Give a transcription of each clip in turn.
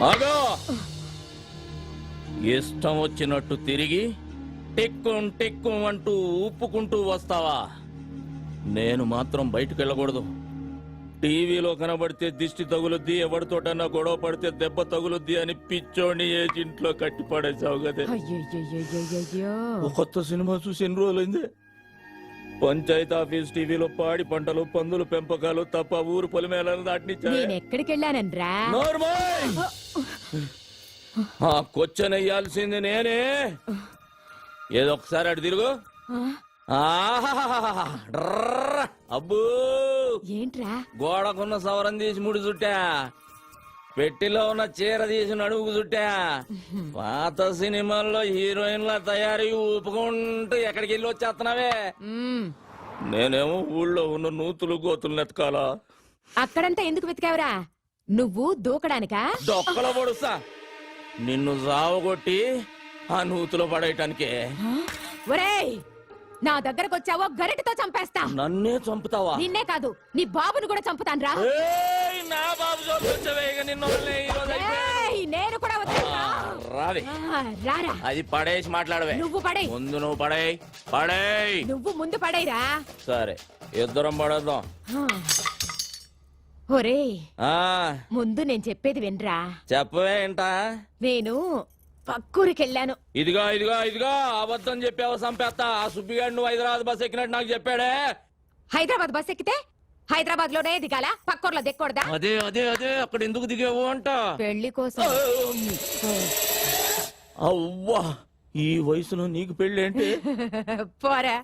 ఆగో ఇష్టం వచ్చినట్టు తిరిగి టిక్కుం టిక్కుం అంటూ ఊపుకుంటూ వస్తావా? నేను మాత్రం బయటకు వెళ్ళకూడదు. టీవీలో కనబడితే దిష్టి తగులుద్ది, ఎవరితోటన్నా గొడవ పడితే దెబ్బ తగులుద్ది అని పిచ్చోని ఏజ్ ఇంట్లో కట్టి పడేసావు కదే. కొత్త సినిమా చూసి ఎన్ని రోజులైంది? పంచాయతీ ఆఫీస్ టీవీలో పాడి పంటలు, పందులు పెంపకాలు తప్ప ఊరు పొలిమేళలు దాటినికెళ్ళానరా. కొచ్చనెయ్యాల్సింది నేనే. ఏదో ఒకసారి అటు తిరుగు. అబ్బూ ఏంట్రా? గోడకున్న సవరం తీసి ముడి చుట్టా, పెట్టిలో ఉన్న చీర తీసి నడుముకు చుట్టా. పాత సినిమాల్లో హీరోయిన్ల తయారీ ఊపుకుంటూ ఎక్కడికి వెళ్ళి వచ్చేస్తున్నావే. నేనేమో ఊళ్ళో ఉన్న నూతులు గోతులు నెతకాలా? అక్కడంతా ఎందుకు వెతికావురా? నువ్వు దూకడానికా? దొక్కల పొడుస్తా నిన్ను జావగొట్టి ఆ నూతులో పడేయటానికే. ఒరేయ్, నా దగ్గరకు వచ్చావో గరిటతో చంపేస్తా. నన్నే చంపుతావా? నిన్నే కాదు, నీ బాబును కూడా చంపుతాను రా. నా బాబు నేను కూడా రావే. రారా. అది పడేసి మాట్లాడవే. నువ్వు పడే ముందు. నువ్వు పడేయ్. పడేయ్. నువ్వు ముందు పడేరా. సరే, ఇద్దరం పడేద్దాం. ఒరే, ముందు నేను చెప్పేది వినరా. చెప్పవే. ఏంటా? నేను పక్కూరికెళ్ళాను. ఇదిగా ఇదిగా ఇదిగా అబద్ధం చెప్పావు, సంపేస్తా. ఆ సుబ్బిగాడు నువ్వు హైదరాబాద్ బస్ ఎక్కినట్టు నాకు చెప్పాడే. హైదరాబాద్ బస్ ఎక్కితే హైదరాబాద్ లోనే దిగాల, పక్కూర్లో దిక్కకూడదా? అదే అదే అదే అక్కడ ఎందుకు దిగావు అంట. పెళ్లి కోసం. అవ్వా, ఈ వయసులో నీకు పెళ్లి ఏంటి? పోరా,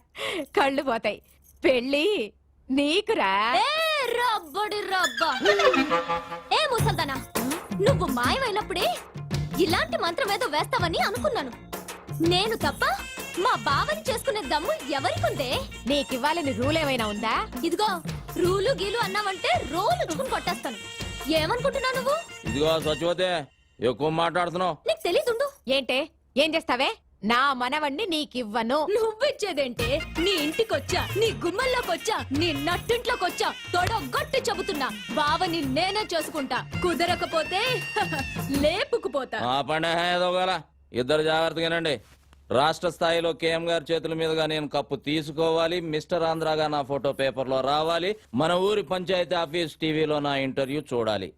కళ్ళు పోతాయి. పెళ్లి నీకురా. రబ్బడి రబ్బా. ఏ ముసల్దానా, నువ్వు మాయమైనప్పుడే ఇలాంటి మంత్రం ఏదో వేస్తావని అనుకున్నాను. నేను తప్ప మా బావని చేసుకునే దమ్ము ఎవరికుందే? నీకివ్వాలని రూల్ ఏమైనా ఉందా? ఇదిగో, రూలు గీలు అన్నావంటే రోలు చుకుని కొట్టేస్తాను. ఏమనుకుంటున్నావు నువ్వు? ఇదిగో సచివతే, ఎక్కువ మాట్లాడుతున్నావు. నీకు తెలీదుండు. ఏంటే, ఏం చేస్తావే? నా మనవణ్ణి నీకివ్వను. నువ్విచ్చేదేంటే? నీ ఇంటికొచ్చా, నీ గుమ్మల్లోకొచ్చా, నీ నట్టింట్లోకొచ్చా తొడగొట్టి చెబుతున్నా, బావని నేనే చేసుకుంటా. కుదరకపోతే లేపుకుపోతా. ఇద్దరు జాగ్రత్తగానండి. రాష్ట్ర స్థాయిలో కేఎం గారి చేతుల మీదుగా నేను కప్పు తీసుకోవాలి. మిస్టర్ ఆంధ్రాగా నా ఫోటో పేపర్ లో రావాలి. మన ఊరి పంచాయతీ ఆఫీస్ టీవీలో నా ఇంటర్వ్యూ చూడాలి.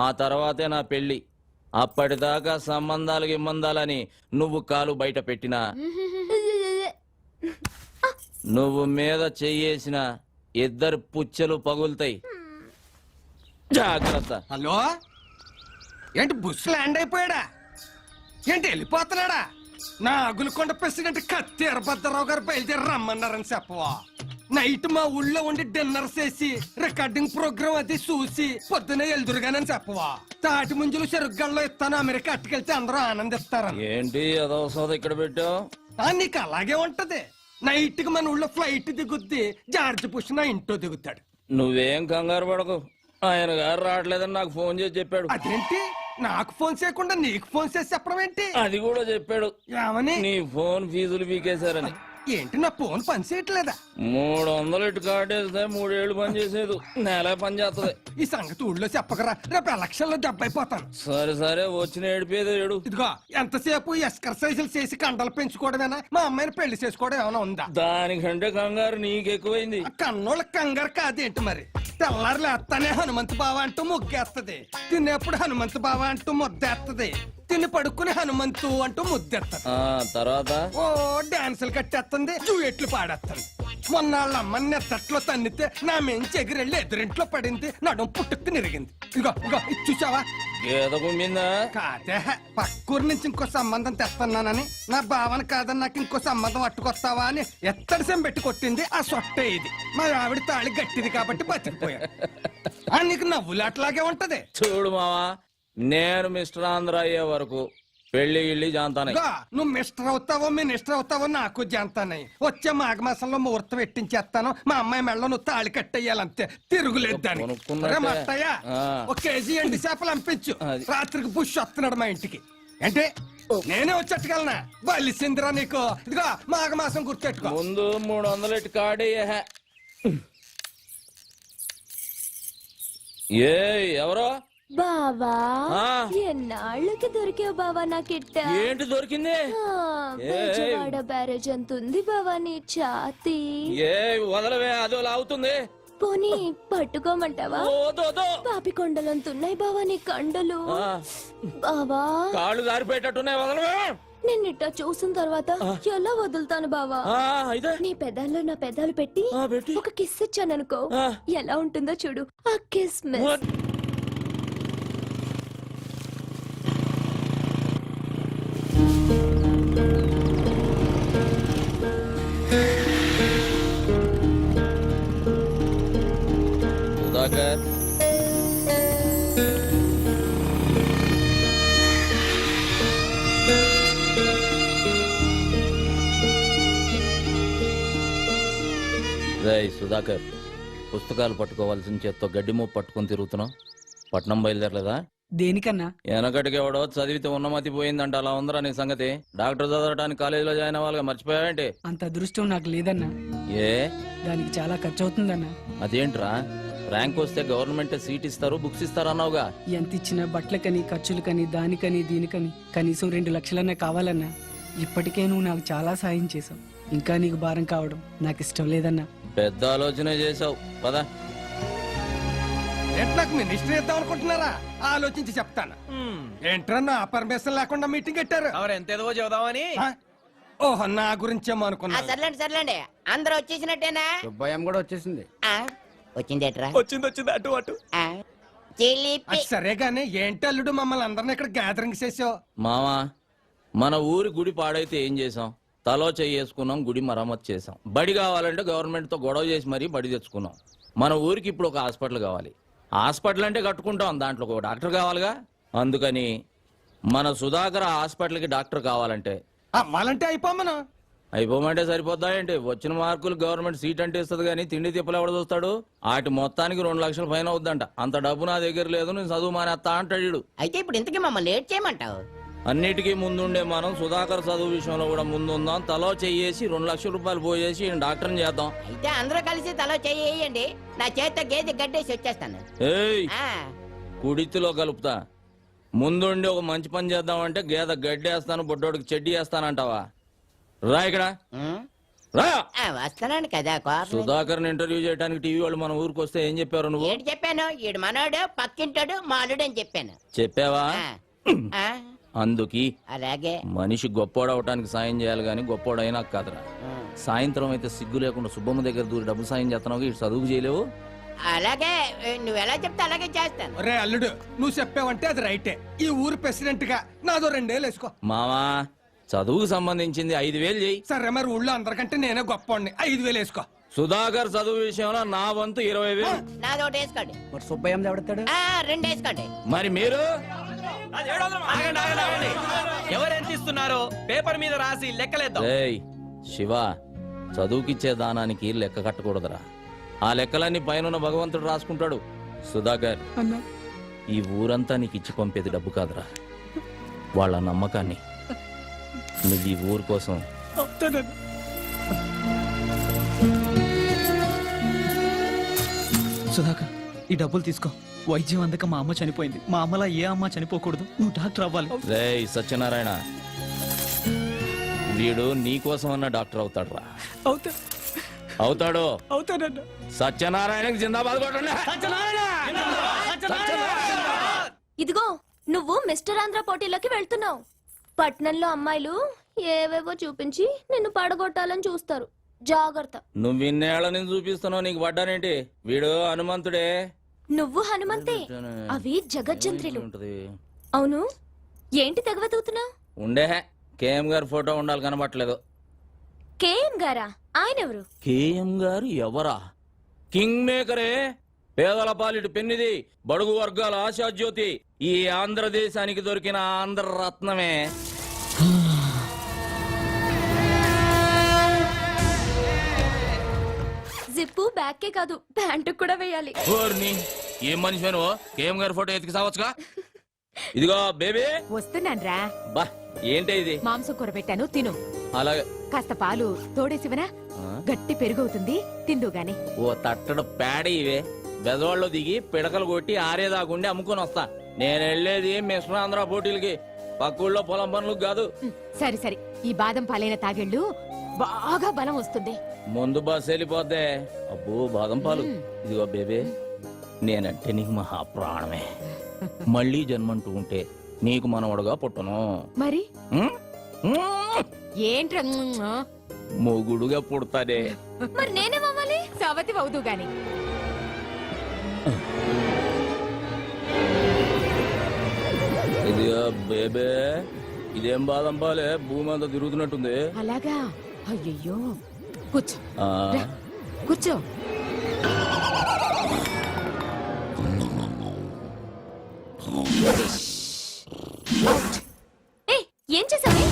ఆ తర్వాతే నా పెళ్లి. అప్పటిదాకా సంబంధాలు గిమ్మందాలని నువ్వు కాలు బయట పెట్టినా, నువ్వు మీద చెయ్యేసిన ఇద్దరు పుచ్చలు పగులుతాయి. జాగ్రత్త. హలో, ఏంటి బుస్ ల్యాండ్ అయిపోయాడా? ఏంటి వెళ్ళిపోతున్నాడా? నా అగులకొండ ప్రెసిడెంట్ కత్తి ఎర్రభద్రరావు గారు బయలుదేరి రమ్మన్నారని చెప్పవా? నైట్ మా ఊళ్ళో ఉండి డిన్నర్ చేసి రికార్డింగ్ ప్రోగ్రామ్ అది చూసి పొద్దునే ఎల్దురుగానని చెప్పవా? తాటి ముంజులు చెరుగ్గల్లో ఇస్తాను, అమెరికా అట్టుకెళ్తే అందరూ ఆనందిస్తారు. ఏంటి అదవసరం ఇక్కడ పెట్టావు? నీకు అలాగే ఉంటది. నైట్ కి మన ఊళ్ళో ఫ్లైట్ దిగుద్ది, జార్జ్ బుష్ నా ఇంట్లో దిగుతాడు. నువ్వేం కంగారు పడకు, ఆయన గారు రావట్లేదని నాకు ఫోన్ చేసి చెప్పాడు. అదేంటి, నాకు ఫోన్ చేయకుండా నీకు ఫోన్ చేసి చెప్పడం ఏంటి? అది కూడా చెప్పాడు. ఏమని? నీ ఫోన్ ఫీజులు పీకేశారని. ఏంటి, నా ఫోన్ పని చేయట్లేదా? 300 ఇటు కాటేస్తే 3 ఏళ్ళు పని చేసేది, నెల పని చేస్తుంది. ఈ సంగతి ఊళ్ళో చెప్పకరా, రేపు ఎలక్షన్ లో దెబ్బైపోతాను. సరే సరే, వచ్చిన ఏడిపోయేది ఏడు. ఇదిగో, ఎంతసేపు ఎక్సర్సైజులు చేసి కండలు పెంచుకోవడమేనా? మా అమ్మాయిని పెళ్లి చేసుకోవడం ఏమైనా ఉందా? దానికంటే కంగారు నీకెక్కువైంది. కన్నోళ్ళ కంగారు కాదేంటి మరి? తెల్లారు లేస్తానే హనుమంతు బావ అంటూ ముగ్గేస్తది, తినేప్పుడు హనుమంతు బావ అంటూ ముద్దేస్తది, తిని పడుకుని హనుమంతు అంటూ ముద్దెత్తది. తర్వాత ఓ డాన్సులు కట్టేస్తుంది, జూయెట్లు పాడేస్తుంది. మొన్న వాళ్ళ అమ్మని నెత్తట్లో తన్నితే నా మెంచి ఎగిరెళ్ళి ఎదురింట్లో పడింది, నడుం పుట్టుకు నిరిగింది. ఇగో ఇగో ఇది చూసావా? గీత కుమ్మిందా? కాదే, పక్కూరు నుంచి ఇంకో సంబంధం తెస్తున్నానని, నా భావన కాదని నాకు ఇంకో సంబంధం అట్టుకొస్తావా అని ఎత్తడి సెం పెట్టి కొట్టింది. ఆ సొట్టే ఇది. మా ఆవిడ తాళి గట్టిది కాబట్టి బతికిపోయా. నీకు నవ్వులాట్లాగే ఉంటది. చూడు మావా, నేను మిస్టర్ ఆంధ్ర అయ్యే వరకు పెళ్లి గిళ్ళి జాంతానే. నువ్వు మిస్టర్ అవుతావో మినిస్టర్ అవుతావో నాకు జాంతానయ్యి. వచ్చే మాఘమాసంలో ముహూర్తం పెట్టించేస్తాను. మా అమ్మాయి మెళ్ళ నువ్వు తాళి కట్టేయాలంతే, తిరుగులేదు దానికి. మట్టయ్య, ఒక కేజీ ఎండి చేపలు పంపించు. రాత్రికి బుష్ వస్తున్నాడు మా ఇంటికి. అంటే నేనే వచ్చేట్టుకెళ్ళనా? బలిసిందిరా నీకు. ఇదిగో మాఘమాసం గుర్తెట్టుకో. ముందు 300 ఇటు కాడే. ఎవరో బావా ఆ. ఎన్నాళ్ళకి దొరికావు బావా నాకిట్ట ఏంటి దొరికింది బెజవాడ బ్యారేజ్ అంతుంది బావా నీ ఛాతి ఏ వదలవే అదో లాగుతుంది పోనీ పట్టుకోమంటావా పాపికొండలంతున్నాయి బావా నీ కండలు బావా కాళ్ళు జారిపోయేటట్టున్నాయి వదలవే నిన్నిట్ట చూసిన తర్వాత ఎలా వదులుతాను బావా అయితే నీ పెదాల్లో నా పెదాలు పెట్టి పెట్టి ఒక కిస్ ఇచ్చాననుకో ఎలా ఉంటుందో చూడు ఆ కిస్ మిస్ సుధాకర్ రేయ్ సుధాకర్ పుస్తకాలు పట్టుకోవాల్సిన చేత్తో గడ్డి మూపు పట్టుకొని తిరుగుతున్నావు పట్నం బయలుదేరలేదా దేనికన్నా వెనకటికి ఎవడో చదివితే ఉన్నమతి పోయిందంట అలా ఉందరా నీ సంగతి డాక్టర్ చదవడానికి కాలేజీలో జాయిన్ అవ్వాలిగా మర్చిపోయావేంటి అంత అదృష్టం నాకు లేదన్నా ఏ దానికి చాలా ఖర్చు అవుతుందన్నా అదేంట్రా ర్యాంక్ వస్తే గవర్నమెంట్ సీట్ ఇస్తారు బుక్స్ ఇస్తారు అన్నావుగా ఎంత ఇచ్చినా బట్టలకని ఖర్చులకని దానికని దీనికని కనీసం 2 లక్షలన్నా కావాలన్నా ఇప్పటికే నువ్వు నాకు చాలా సాయం చేసావు ఇంకా నీకు భారం కావడం నాకు ఇష్టం లేదన్నా పెద్ద ఆలోచనే చేసావు పదా ఏంటి నాకు మినిస్టర్ ఇద్దాం అనుకుంటున్నారా ఆలోచించి చెప్తాను ఏంట్రా నా పర్మిషన్ లేకుండా మీటింగ్ పెట్టారు ఎంతేదో చెబుదామని ఆ? ఓహో నా గురించేమో అనుకున్నా సర్లేండి సర్లేండి అందరూ వచ్చేసినట్టేనా భయం కూడా వచ్చేసింది ఆ, వచ్చిందేట్రా వచ్చింది అటు అటు ఆ, జిలిపి సరే గానీ ఏంటి అల్లుడు మమ్మల్ని అందరిని ఇక్కడ గ్యాదరింగ్ చేసావు మావా మన ఊరి గుడి పాడైతే ఏం చేసాం తలో చేసుకున్నాం గుడి మరమ్మతు చేసాం బడి కావాలంటే గవర్నమెంట్ తో గొడవ చేసి మరీ బడి తెచ్చుకున్నాం మన ఊరికి ఇప్పుడు ఒక హాస్పిటల్ కావాలి హాస్పిటల్ అంటే కట్టుకుంటాం దాంట్లో ఒక డాక్టర్ కావాలిగా అందుకని మన సుధాకర్ హాస్పిటల్కి డాక్టర్ కావాలంటే అవ్వాలంటే అయిపోమను అయిపోమంటే సరిపోద్దా ఏంటి వచ్చిన మార్కులు గవర్నమెంట్ సీట్ అంటే ఇస్తుంది కానీ తిండి తిప్పలు ఎవడ చూస్తాడు వాటి మొత్తానికి 2 లక్షల ఫైన్ అవుద్దంట అంత డబ్బు నా దగ్గర లేదు నేను చదువు మానేస్తా అంటాడు అయితే ఇప్పుడు ఇంతకీ మమ్మల్ని లేట్ చేయమంటావు అన్నిటికీ ముందుండే మనం సుధాకర్ చదువు విషయంలో కూడా ముందుందాం తలో చెయ్యేసి 2 లక్షల రూపాయలు పోయేసి ఈయన డాక్టర్ని చేద్దాం అయితే అందరూ కలిసి తలో చేయండి నా చేత్తో గేదె గడ్డేసి వచ్చేస్తాను ఏయ్ ఆ, కుడితిలో కలుపుతా ముందుండి ఒక మంచి పని చేద్దామంటే గేద గడ్డేస్తాను బుడ్డోడికి చెడ్డి వేస్తానంటావా రా ఇక్కడ ఉం? రా ఆ, వస్తున్నాను కదా కోపం సుధాకర్ని ఇంటర్వ్యూ చేయడానికి టీవీ వాళ్ళు మన ఊరికి వస్తే ఏం చెప్పారు నువ్వు ఏంటి చెప్పాను ఈడు మనోడు పక్కింటాడు మాలుడు అని చెప్పాను చెప్పావా ఆ, ఆ, అందుకి అలాగే మనిషి గొప్పోడవటానికి సాయం చేయాలి కానీ గొప్పోడైనా కాదురా ఉం. సాయంత్రం అయితే సిగ్గు లేకుండా సుబ్బమ్మ దగ్గర దూరి డబ్బు సాయం చేస్తున్నావు ఇటు చదువు చేయలేవు అలాగే నువ్వు ఎలా చెప్తే అలాగే చేస్తాను రే అల్లుడు నువ్వు చెప్పావంటే అది రైటే ఈ ఊరు ప్రెసిడెంట్ గా నాదో 2 ఏళ్ళు వేసుకో మావా చదువుకు సంబంధించింది 5,000 చెయ్యి సరే మరి ఊళ్ళో అందరికంటే నేనే గొప్ప 5,000 వేసుకో సుధాకర్ చదువు విషయంలో నా వంతు 20,000 నాది ఒకటి వేసుకోండి మరి సుబ్బయ్య ఎవడతాడు ఆ, 2 వేసుకోండి మరి మీరు ఎవరెంత ఇస్తున్నారో పేపర్ మీద రాసి లెక్కలేద్దాం రేయ్ శివ చదువుకిచ్చే దానానికి లెక్క కట్టకూడదురా ఆ లెక్కలన్నీ పైన భగవంతుడు రాసుకుంటాడు సుధాకర్ అన్నా ఈ ఊరంతా నీకు ఇచ్చి పంపేది డబ్బు కాదురా వాళ్ళ నమ్మకాన్ని నువ్వు ఈ ఊరు కోసం అవుతానన్నా. సుధాకర్ ఈ డబ్బులు తీసుకో వైద్యం అందక మా అమ్మ చనిపోయింది మా అమ్మలా ఏ అమ్మ చనిపోకూడదు నువ్వు డాక్టర్ అవ్వాలి రేయ్ సత్యనారాయణ వీడు నీ కోసం అన్న డాక్టర్ అవుతాడు రా అవుతా అవుతాడు అవుతానన్నా సత్యనారాయణకి జిందాబాద్ కొట్టండి ఇదిగో నువ్వు మిస్టర్ ఆంధ్ర పోటీలోకి వెళ్తున్నావు పట్నంలో అమ్మాయిలు ఏవేవో చూపించి నిన్ను పడగొట్టాలని చూస్తారు జాగ్రత్త నువ్వు ఇన్నేళ్ల నుంచి చూపిస్తున్నావు నీకు పడ్డానేంటి వీడు హనుమంతుడే నువ్వు హనుమంతే అవి జగజ్జంత్రులు ఉంటది అవును ఏంటి తెగవెతుకుతున్నావు ఉండే కేఎం గారి ఫోటో ఉండాలి కనబట్టలేదు కేఎం గారా ఆయన ఎవరు కేఎం గారు ఎవరా కింగ్ మేకరే పేదల పాలిటి పెన్నిది బడుగు వర్గాల ఆశాజ్యోతి ఈ ఆంధ్రదేశానికి దొరికిన ఆంధ్ర రత్నమే జిప్పు బ్యాక్కే కాదు ప్యాంటు కూడా వేయాలి ఓర్ని ఏం మనిషి నువ్వు కేఎం గారి ఫోటో ఎతికి సావచ్చుగా ఇదిగో బేబీ వస్తున్నాన్రా బా ఏంటి ఇది మాంసం కూర పెట్టాను తిను అలాగే కాస్త పాలు తోడేసివనా ఆ? గట్టి పెరుగవుతుంది తిందు గాని ఓ తట్టడు పేడ ఇవే బెదవాళ్ళు దిగి పిడకలు కొట్టి ఆరేదాకుండి అమ్ముకొని వస్తా నేను వెళ్ళేది మిశ్ర ఆంధ్ర పోటీలకి పక్కూళ్ళో పొలం పనులకు కాదు. సరే సరే, ఈ బాదం పాలైన తాగెళ్ళు బాగా బలం వస్తుంది. ముందు బస్ వెళ్ళిపోద్దే. అబ్బో బాదం పాలు. ఇదిగో బేబీ, నేనంటే నీకు మహా ప్రాణమే. మళ్ళీ జన్మంటూ ఉంటే నీకు మనవడుగా పుట్టను. మరి ఉమ్? ఉమ్. ఏంట్రా మొగుడుగా పుడతాడే. మరి నేనేమవ్వాలి? సవతి అవుదు గాని. ఇదిగో బేబే, ఇదేం బాదం పాలే, భూమి అంతా తిరుగుతున్నట్టుంది. అలాగా? అయ్యయ్యో, కూర్చో ఆ, రా, కూర్చో. ఏ ఏం చేసావే?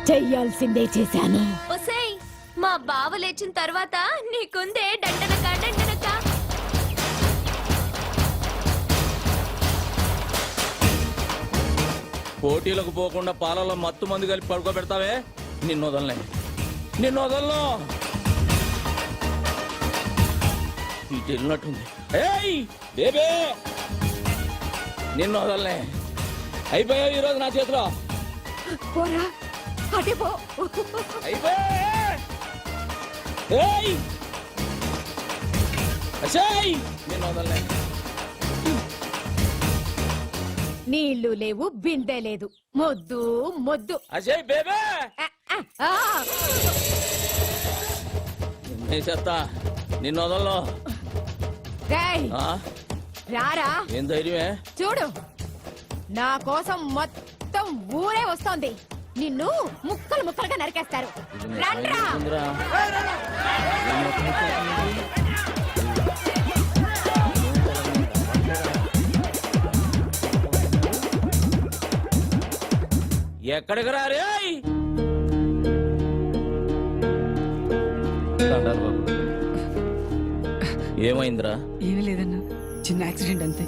చెయ్యాల్సిందే చేశాను. ఒసేయ్, మా బావ లేచిన తర్వాత నీకుందే డండనక డండనక. పోటీలకు పోకుండా పాలలో మత్తు మందు కలిపి పడుకోబెడతావే, నిన్ను వదలనే, నిన్ను వదలను. ఇటు వెళ్ళినట్టుంది. ఏయ్ బేబే, నిన్ను వదలనే. అయిపోయావు ఈరోజు నా చేతిలో. పోరా, అటే పో. అయిపోయా. ఏయ్ అసేయ్, నిన్ను వదలనే. నీళ్లు లేవు, బిందె లేదు, మొద్దు మొద్దు. అసేయ్ బేబే, ఆ, ఆ, ఆ. నేను చెప్తా, నిన్ను వదలను. రేయ్, ఆ? రారా, ఏం ధైర్యమే? చూడు, నా కోసం మొత్తం ఊరే వస్తోంది. నిన్ను ముక్కలు ముక్కలుగా నరికేస్తారు. రండ్రా. ఉందిరా. ఎక్కడికి రారే? ఏమైందిరా? ఏమీ లేదన్నా, చిన్న యాక్సిడెంట్ అంతే.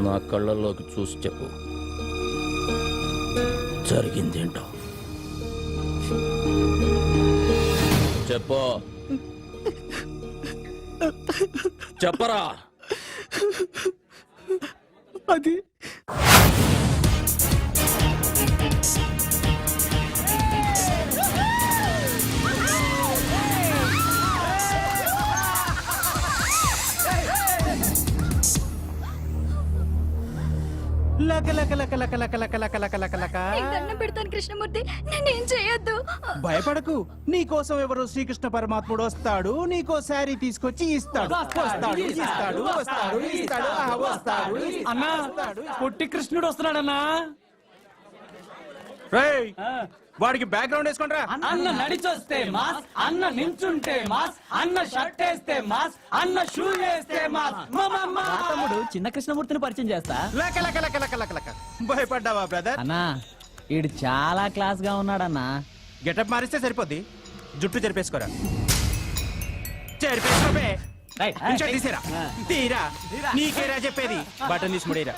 నా కళ్ళల్లోకి చూసి చెప్పు, జరిగిందేంటో చెప్పు. చెప్పరా. అది నీకు దండం పెడతాను కృష్ణమూర్తి, నేనేం చేయొద్దు. భయపడకు, నీ కోసం ఎవరు శ్రీకృష్ణ పరమాత్ముడు వస్తాడు, నీకో శారీ తీసుకొచ్చి ఇస్తాడు. వస్తాడు, ఇస్తాడు, వస్తాడు, ఇస్తాడు, వస్తాడు. అన్నా, పొట్టి కృష్ణుడు వస్తున్నాడన్నా. రేయ్, వాడికి బ్యాక్గ్రౌండ్ వేసుకుంటా. అన్న నడిచొస్తే మాస్, అన్న నించుంటే మాస్, అన్న షర్ట్ వేస్తే మాస్, అన్న షూ వేస్తే మాస్. తమ్ముడు చిన్న కృష్ణమూర్తిని పరిచయం చేస్తా. లక లక లక లక లక లక. భయపడ్డావా బ్రదర్? అన్నా, ఈడు చాలా క్లాస్ గా ఉన్నాడన్నా. గెటప్ మారిస్తే సరిపోద్ది, జుట్టు చెరిపేసుకోరా. చెరిపేసుకోబే. ఇంకా తీసేరా, తీరా. నీకేరా చెప్పేది, బటన్ తీసి ముడేరా.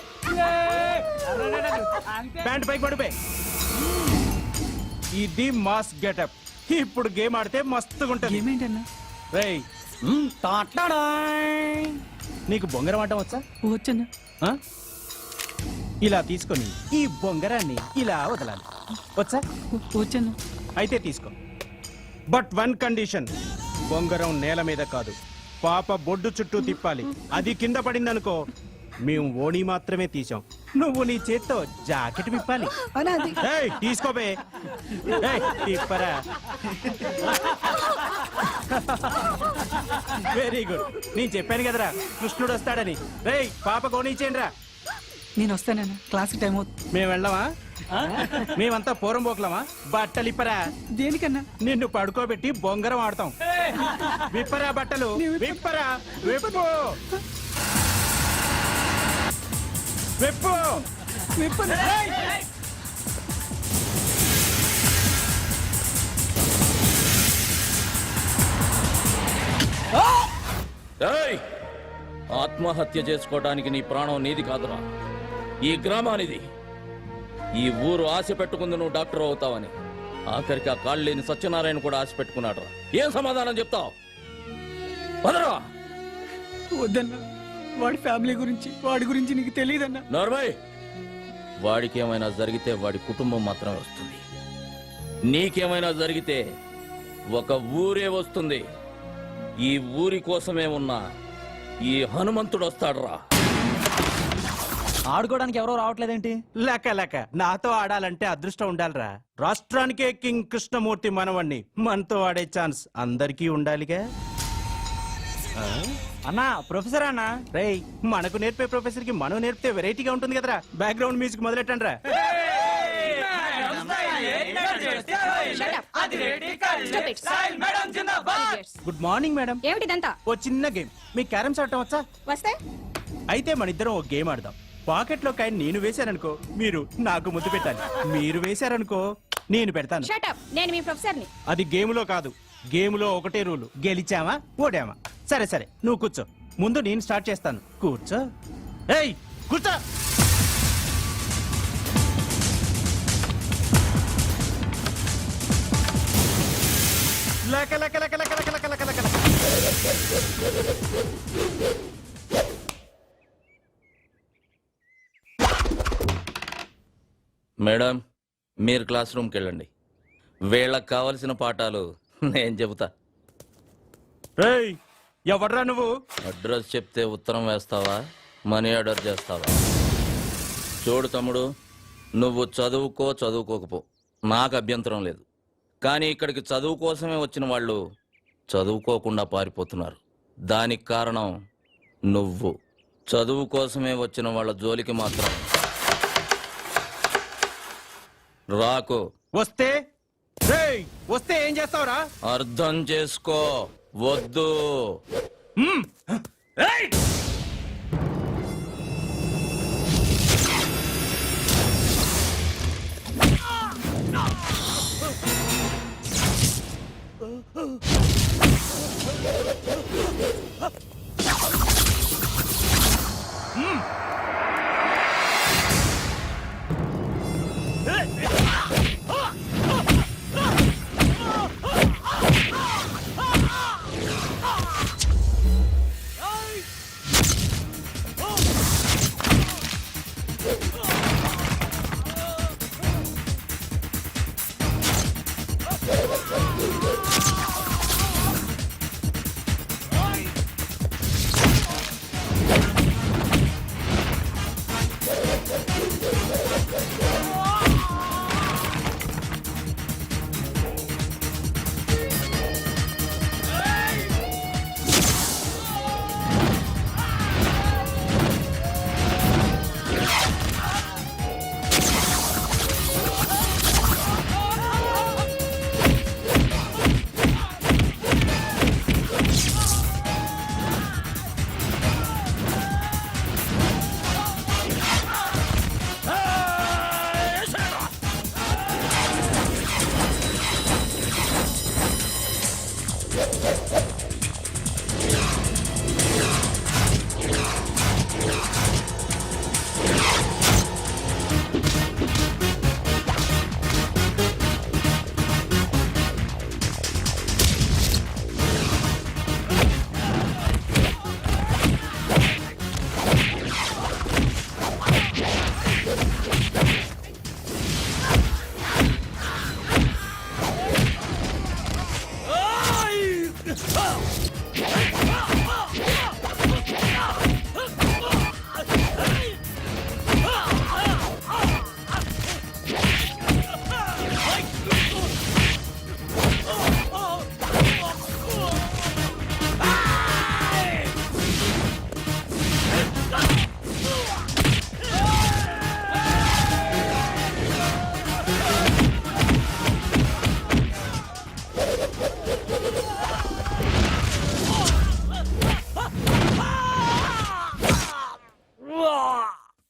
ప్యాంట్ పైకి పడిపోయి. ఇది మాస్ గెటప్. ఇప్పుడు గేమ్ ఆడితే మస్తుగా ఉంటుంది. ఏమేంటన్నా? రేయ్, నీకు బొంగరం ఆడటం వచ్చా? వచ్చన్నా. ఆ? ఇలా తీసుకొని ఈ బొంగరాన్ని ఇలా వదలాలి. వచ్చా? వచ్చన్నా. అయితే తీసుకో. బట్ వన్ కండిషన్, బొంగరం నేల మీద కాదు, పాప బొడ్డు చుట్టూ తిప్పాలి. అది కింద పడిందనుకో, మేము ఓణి మాత్రమే తీసాం. నువ్వు నీ చేత్తో జాకెట్ విప్పాలి. ఏయ్, తీసుకోబే. ఏయ్, తిప్పరా. Very good. నేను చెప్పాను కదరా కృష్ణుడు వస్తాడని. రేయ్, పాప కోణించేయండి రా. నేను వస్తానన్నా, క్లాస్కి టైం అవుతుంది. మేము వెళ్ళామా? మేమంతా పూరం పోకలమా? బట్టలు ఇప్పరా. దేనికన్నా? నిన్ను పడుకోబెట్టి బొంగరం ఆడతాం. విప్పరా బట్టలు, విప్పరా. విప్పు, విప్పు, విప్పు. ఏయ్! ఆత్మహత్య చేసుకోవడానికి నీ ప్రాణం నీది కాదురా, ఈ గ్రామానిది. ఈ ఊరు ఆశ పెట్టుకుంది నువ్వు డాక్టర్ అవుతావని. ఆఖరికి ఆ కాళ్ళు లేని సత్యనారాయణ కూడా ఆశ పెట్టుకున్నాడు రా. ఏం సమాధానం చెప్తావు? వదరా. వద్దన్నా, వాడి ఫ్యామిలీ గురించి వాడి గురించి నీకు తెలియదన్నా. నార్మల్ వాడికి ఏమైనా జరిగితే వాడి కుటుంబం మాత్రమే వస్తుంది. నీకేమైనా జరిగితే ఒక ఊరే వస్తుంది. ఈ ఊరి కోసమే ఉన్నా ఈ హనుమంతుడు వస్తాడురా. ఆడుకోవడానికి ఎవరో రావట్లేదేంటి? లెక్క నాతో ఆడాలంటే అదృష్టం ఉండాలిరా. రాష్ట్రానికే కింగ్ కృష్ణమూర్తి మనవణ్ణి. మనతో ఆడే ఛాన్స్ అందరికీ ఉండాలిగా. అన్నా ప్రొఫెసర్ అన్నా. రేయ్, మనకు నేర్పే ప్రొఫెసర్ కి మనం నేర్పితే వెరైటీగా ఉంటుంది కదరా. బ్యాక్గ్రౌండ్ మ్యూజిక్ మొదలెట్టండి రా. Good morning madam. ఏమిటిదంతా? ఓ చిన్న గేమ్. మీకు క్యారమ్స్ ఆడటం వచ్చా? వస్తే అయితే మన ఇద్దరం ఒక గేమ్ ఆడదాం. పాకెట్ లో కాయని నేను వేశాననుకో మీరు నాకు ముద్దు పెట్టాలి. మీరు వేశారనుకో నేను పెడతాను. షటప్, నేను మీ ప్రొఫెసర్ని. అది గేమ్ లో కాదు. గేమ్ లో ఒకటే రూలు, గెలిచామా ఓడామా. సరే సరే నువ్వు కూర్చో. ముందు నేను స్టార్ట్ చేస్తాను. కూర్చో. ఏయ్ కూర్చో. లక లక లక లక లక లక లక లక. మేడం, మీరు క్లాస్ రూమ్కి వెళ్ళండి. వీళ్ళకి కావలసిన పాఠాలు నేను చెబుతా. రేయ్ ఎవడ్రా నువ్వు? అడ్రస్ చెప్తే ఉత్తరం వేస్తావా, మనీ ఆర్డర్ చేస్తావా? చూడు తమ్ముడు, నువ్వు చదువుకో చదువుకోకపో, నాకు అభ్యంతరం లేదు. కానీ ఇక్కడికి చదువు కోసమే వచ్చిన వాళ్ళు చదువుకోకుండా పారిపోతున్నారు. దానికి కారణం నువ్వు. చదువు కోసమే వచ్చిన వాళ్ళ జోలికి మాత్రం రాకు. వస్తే రేయ్ వస్తే ఏం చేస్తావురా? అర్థం చేసుకో. వద్దు. ఏయ్!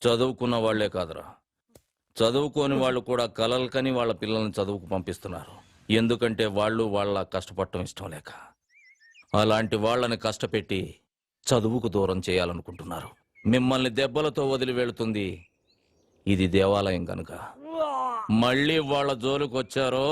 చదువుకున్న వాళ్లే కాదురా, చదువుకోని వాళ్ళు కూడా కలలు కని వాళ్ళ పిల్లల్ని చదువుకు పంపిస్తున్నారు. ఎందుకంటే వాళ్ళు వాళ్ళ కష్టపడటం ఇష్టం లేక. అలాంటి వాళ్ళని కష్టపెట్టి చదువుకు దూరం చేయాలనుకుంటున్నారు. మిమ్మల్ని దెబ్బలతో వదిలి వెళుతుంది ఇది దేవాలయం కనుక. మళ్ళీ వాళ్ళ జోలికి వచ్చారో